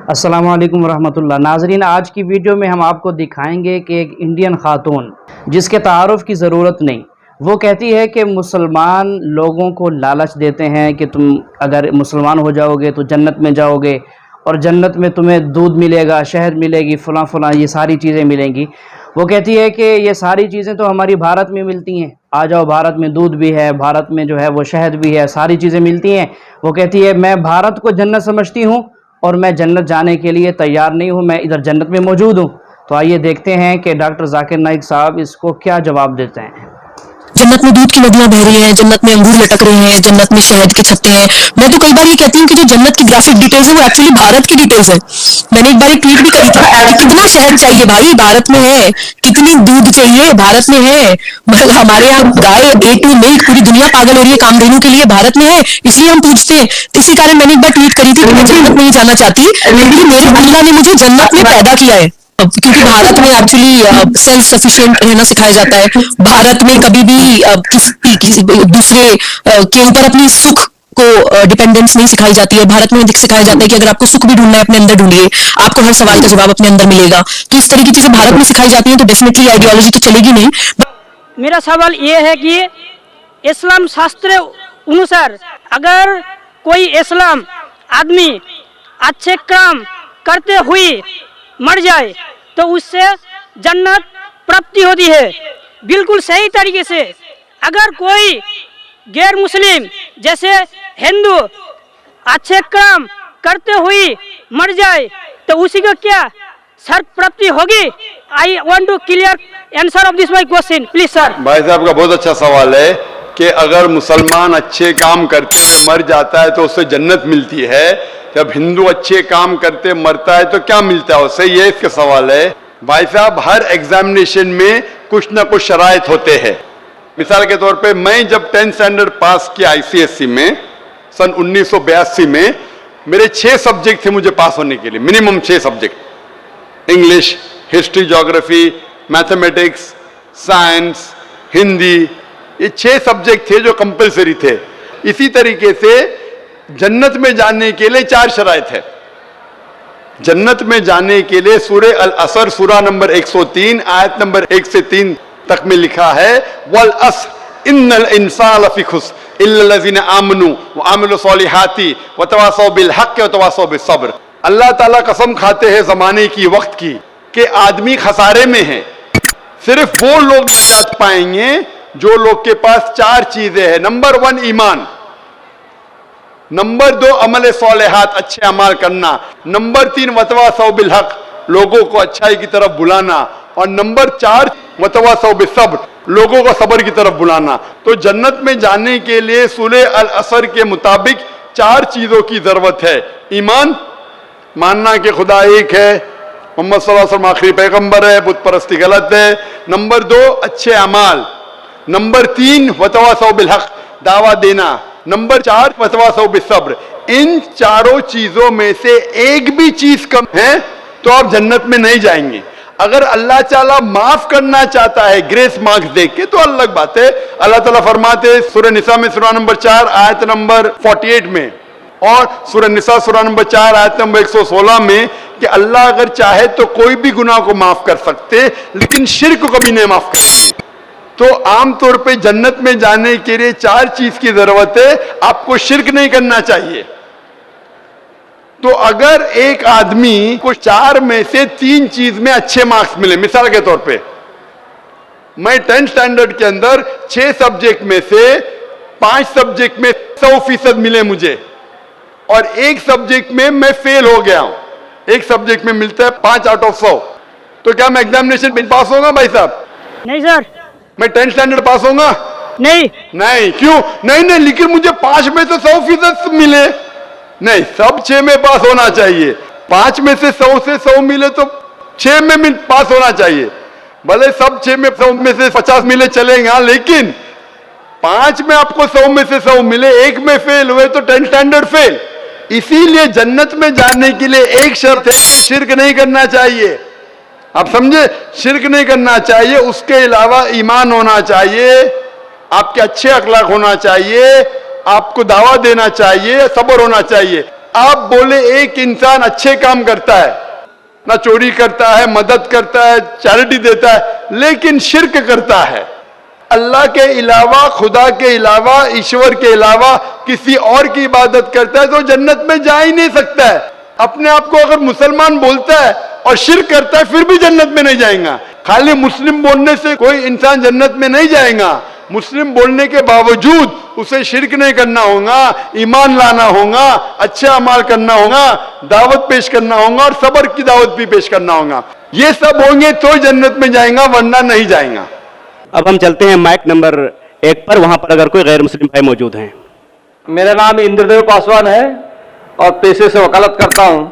अस्सलाम वालेकुम रहमतुल्लाह। नाजरीन, आज की वीडियो में हम आपको दिखाएंगे कि एक इंडियन खातून जिसके तारुफ की ज़रूरत नहीं, वो कहती है कि मुसलमान लोगों को लालच देते हैं कि तुम अगर मुसलमान हो जाओगे तो जन्नत में जाओगे और जन्नत में तुम्हें दूध मिलेगा, शहद मिलेगी, फ़लाँ फ़लाँ ये सारी चीज़ें मिलेंगी। वो कहती है कि ये सारी चीज़ें तो हमारी भारत में मिलती हैं, आ जाओ, भारत में दूध भी है, भारत में जो है वो शहद भी है, सारी चीज़ें मिलती हैं। वो कहती है मैं भारत को जन्नत समझती हूँ और मैं जन्नत जाने के लिए तैयार नहीं हूँ, मैं इधर जन्नत में मौजूद हूँ। तो आइए देखते हैं कि डॉक्टर जाकिर नाइक साहब इसको क्या जवाब देते हैं। जन्नत में दूध की नदियां बह रही हैं, जन्नत में अंगूर लटक रहे हैं, जन्नत में शहद के छत्ते हैं। मैं तो कई बार ये कहती हूँ कि जो जन्नत की ग्राफिक डिटेल्स है वो एक्चुअली भारत की डिटेल्स है। मैंने एक बार एक ट्वीट भी करी थी, कितना शहद चाहिए भाई भारत में है, कितनी दूध चाहिए भारत में है। मतलब हमारे यहाँ गाय A2 मिल्क पूरी दुनिया पागल हो रही है कामधेनु के लिए, भारत में है, इसलिए हम पूछते हैं। इसी कारण मैंने एक बार ट्वीट करी थी कि मैं जन्नत नहीं जाना चाहती, लेकिन मेरे अल्लाह ने मुझे जन्नत में पैदा किया है। क्योंकि भारत में एक्चुअली सेल्फ सफिशिएंट रहना सिखाया जाता है। भारत में कभी भी किसी दूसरे के ऊपर अपनी सुख को डिपेंडेंस नहीं सिखाई जाती है। भारत में सिखाया जाता है कि अगर आपको सुख भी ढूंढना है अपने अंदर ढूंढिए, आपको हर सवाल का जवाब अपने अंदर मिलेगा। तो इस तरह की चीजें भारत में सिखाई जाती हैं, तो डेफिनेटली आइडियोलॉजी तो चलेगी नहीं। मेरा सवाल ये है कि इस्लाम शास्त्र अनुसार अगर कोई इस्लाम आदमी अच्छे काम करते हुए मर जाए तो उससे जन्नत प्राप्ति होती है, बिल्कुल सही तरीके से। अगर कोई गैर मुस्लिम जैसे हिंदू अच्छे काम करते हुए मर जाए तो उसी को क्या सर्व प्राप्ति होगी? I want to clear answer of this my question please sir. भाई साहब का बहुत अच्छा सवाल है कि अगर मुसलमान अच्छे काम करते मर जाता है तो उससे जन्नत मिलती है, जब हिंदू अच्छे काम करते मरता है तो क्या मिलता है उससे, ये इसका सवाल है। भाई साहब, हर एग्जामिनेशन में कुछ ना कुछ शराइत होते हैं। मिसाल के तौर पे मैं जब 10th स्टैंडर्ड पास किया ICSE में सन 1982 में, मेरे 6 सब्जेक्ट थे मुझे पास होने के लिए, minimum 6 subject, English, history, geography, mathematics, science, Hindi, ये 6 सब्जेक्ट थे जो कंपलसरी थे। इसी तरीके से जन्नत में जाने के लिए 4 शराइत है। जन्नत में जाने के लिए सूरह अल असर सूरा नंबर 103 आयत नंबर 1 से 3 तक में लिखा है, वल अस्र इन्नल इंसान लफी खुस्र इल्ला लज़ीना आमनू व आमिलु सॉलिहाती व तवासौ बिल हक़ व तवासौ बिस सब्र। अल्लाह ताला कसम खाते हैं जमाने की, वक्त की, कि आदमी खसारे में है। सिर्फ वो लोग निजात पाएंगे जो लोग के पास 4 चीजें हैं। नंबर 1 ईमान, नंबर 2 अमल सॉलिहात, अच्छे अमाल करना, नंबर 3 वतवासौ बिल हक़, लोगों को अच्छाई की तरफ बुलाना, और नंबर 4 वतवासौ बिस सब्र, लोगों को सब्र की तरफ बुलाना। तो जन्नत में जाने के लिए सूरह अल असर के मुताबिक 4 चीजों की जरूरत है। ईमान, मानना कि खुदा एक है, मोहम्मद सल्लल्लाहु अलैहि वसल्लम आखिरी पैगंबर है, बुत परस्ती गलत है। नंबर 2 अच्छे अमाल, नंबर 3 वतवासौ बिल हक़, दावा देना, नंबर 4 वतवासौ बिस सब्र। इन चारों चीजों में से एक भी चीज कम है तो आप जन्नत में नहीं जाएंगे। अगर अल्लाह ताला माफ करना चाहता है ग्रेस मार्क्स देख के तो अलग बात है। अल्लाह ताला फरमाते सूरह निसा में सूरा नंबर 4 आयत नंबर 48 में, और सूरह निसा सूरा नंबर 4 आयत नंबर 116 में कि अल्लाह अगर चाहे तो कोई भी गुनाह को माफ कर सकते, लेकिन शिर्क को कभी नहीं माफ करेंगे। तो आमतौर पे जन्नत में जाने के लिए 4 चीज की जरूरत है। आपको शिर्क नहीं करना चाहिए। तो अगर एक आदमी को 4 में से 3 चीज में अच्छे मार्क्स मिले, मिसाल के तौर पे मैं 10th स्टैंडर्ड के अंदर 6 सब्जेक्ट में से 5 सब्जेक्ट में 100% मिले मुझे, और एक सब्जेक्ट में मैं फेल हो गया हूं, एक सब्जेक्ट में मिलता है 5 आउट ऑफ 100, तो क्या मैं एग्जामिनेशन में पास होगा भाई साहब? नहीं सर। मैं 10th स्टैंडर्ड पास होगा? नहीं। नहीं, क्यों नहीं? लेकिन मुझे 5 में से 100% मिले, नहीं, सब 6 में पास होना चाहिए। 5 में से 100 से 100 मिले तो 6 में पास होना चाहिए। भले सब 6 में 100 में से 50 मिले चलेगा, लेकिन 5 में आपको 100 में से 100 मिले, एक में फेल हुए तो 10th स्टैंडर्ड फेल। इसीलिए जन्नत में जाने के लिए एक शर्त है, शिर्क नहीं करना चाहिए। आप समझे? शिर्क नहीं करना चाहिए, उसके अलावा ईमान होना चाहिए, आपके अच्छे अखलाक होना चाहिए, आपको दावा देना चाहिए, सब्र होना चाहिए। आप बोले एक इंसान अच्छे काम करता है, ना चोरी करता है, मदद करता है, चैरिटी देता है, लेकिन शिर्क करता है, अल्लाह के अलावा, खुदा के अलावा, ईश्वर के अलावा किसी और की इबादत करता है, तो जन्नत में जा ही नहीं सकता है। अपने आप को अगर मुसलमान बोलता है और शिर्क करता है, फिर भी जन्नत में नहीं जाएगा। खाली मुस्लिम बोलने से कोई इंसान जन्नत में नहीं जाएगा। मुस्लिम बोलने के बावजूद उसे शिर्क नहीं करना होगा, ईमान लाना होगा, अच्छे अमाल करना होगा, दावत पेश करना होगा और सब्र की दावत भी पेश करना होगा। ये सब होंगे तो जन्नत में जाएगा, वरना नहीं जाएगा। अब हम चलते हैं माइक नंबर 1 पर, वहां पर अगर कोई गैर मुस्लिम भाई मौजूद हैं। मेरा नाम इंद्रदेव पासवान है और पेशे से वकालत करता हूं,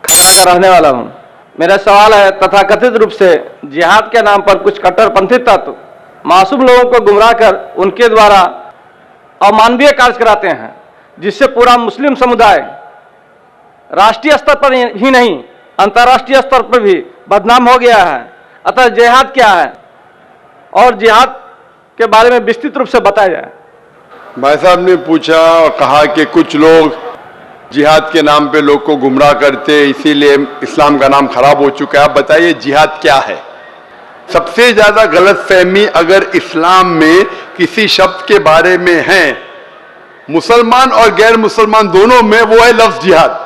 खन्ना का रहने वाला हूं। मेरा सवाल है, तथाकथित रूप से जिहाद के नाम पर कुछ कट्टरपंथी तत्व मासूम लोगों को गुमराह कर उनके द्वारा अमानवीय कार्य कराते हैं, जिससे पूरा मुस्लिम समुदाय राष्ट्रीय स्तर पर ही नहीं अंतर्राष्ट्रीय स्तर पर भी बदनाम हो गया है। अतः जिहाद क्या है और जिहाद के बारे में विस्तृत रूप से बताया जाए। भाई साहब ने पूछा और कहा कि कुछ लोग जिहाद के नाम पे लोग को गुमराह करते, इसीलिए इस्लाम का नाम खराब हो चुका है। आप बताइए जिहाद क्या है? सबसे ज्यादा गलतफहमी अगर इस्लाम में किसी शब्द के बारे में है, मुसलमान और गैर मुसलमान दोनों में, वो है लफ्ज जिहाद।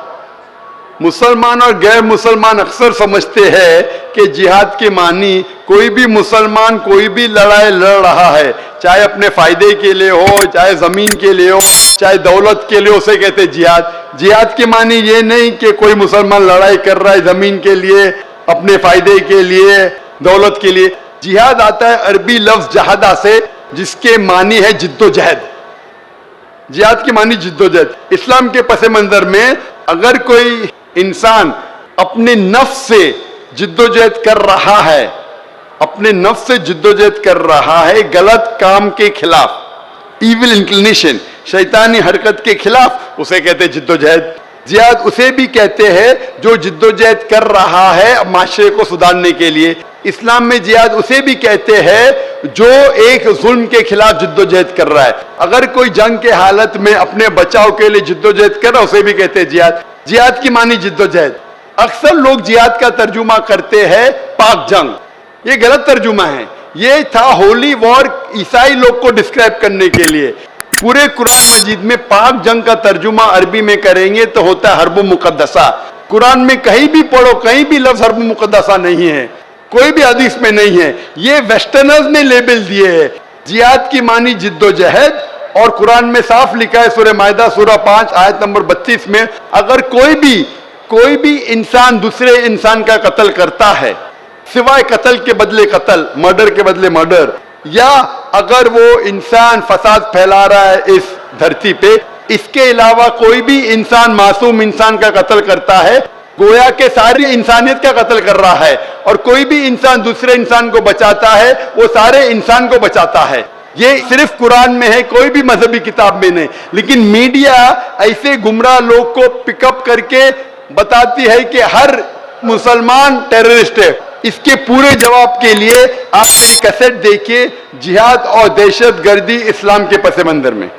मुसलमान और गैर मुसलमान अक्सर समझते हैं कि जिहाद के मानी कोई भी मुसलमान कोई भी लड़ाई लड़ रहा है, चाहे अपने फायदे के लिए हो, चाहे जमीन के लिए हो, चाहे दौलत के लिए, उसे कहते हैं जिहाद। जिहाद के मानी ये नहीं कि कोई मुसलमान लड़ाई कर रहा है जमीन के लिए, अपने फायदे के लिए, दौलत के लिए। जिहाद आता है अरबी लफ्ज जहादा से, जिसके मानी है जिद्दोजहद। जिहाद की मानी जिद्दोजहद। इस्लाम के पस मंजर में अगर कोई इंसान अपने नफ्स से जिद्दोजहद कर रहा है, अपने नफ्स से जिद्दोजहद कर रहा है गलत काम के खिलाफ, इविल इंक्लिनेशन, शैतानी हरकत के खिलाफ, उसे कहते हैं जिद्दोजहद। जिहाद उसे भी कहते हैं जो जिद्दोजहद कर रहा है माशरे को सुधारने के लिए। इस्लाम में जिहाद उसे भी कहते हैं जो एक जुल्म के खिलाफ जिद्दोजहद कर रहा है। अगर कोई जंग के हालत में अपने बचाव के लिए जिद्दोजहद कर रहा है, उसे भी कहते हैं जिहाद। जिहाद की मानी जिद्दोजहद। अक्सर लोग जिहाद का तर्जुमा करते हैं पाक जंग, ये गलत तर्जुमा है। ये था होली वॉर ईसाई लोग को डिस्क्राइब करने के लिए। पूरे कुरान मजीद में पाक जंग का तर्जुमा अरबी में करेंगे तो होता है हर्ब मुकद्दसा। कुरान में कहीं भी पढ़ो, कहीं भी लफ्ज हर्ब मुकद्दसा नहीं है, कोई भी हदीस में नहीं है। ये वेस्टर्नर्स ने लेबल दिए है। जिहाद की मानी जिद्दोजहद, और कुरान में साफ लिखा है सूरह माइदा सूरह 5 आयत नंबर 32 में, अगर कोई भी इंसान दूसरे इंसान का कत्ल करता है, सिवाय कत्ल के बदले कत्ल, मर्डर के बदले मर्डर, या अगर वो इंसान फसाद फैला रहा है इस धरती पे, इसके अलावा कोई भी इंसान मासूम इंसान का कत्ल करता है, गोया के सारी इंसानियत का कत्ल कर रहा है। और कोई भी इंसान दूसरे इंसान को बचाता है, वो सारे इंसान को बचाता है। ये सिर्फ कुरान में है, कोई भी मजहबी किताब में नहीं। लेकिन मीडिया ऐसे गुमराह लोग को पिकअप करके बताती है कि हर मुसलमान टेररिस्ट है। इसके पूरे जवाब के लिए आप एक कैसेट देखिए, जिहाद और दहशतगर्दी इस्लाम के पस मंजर में।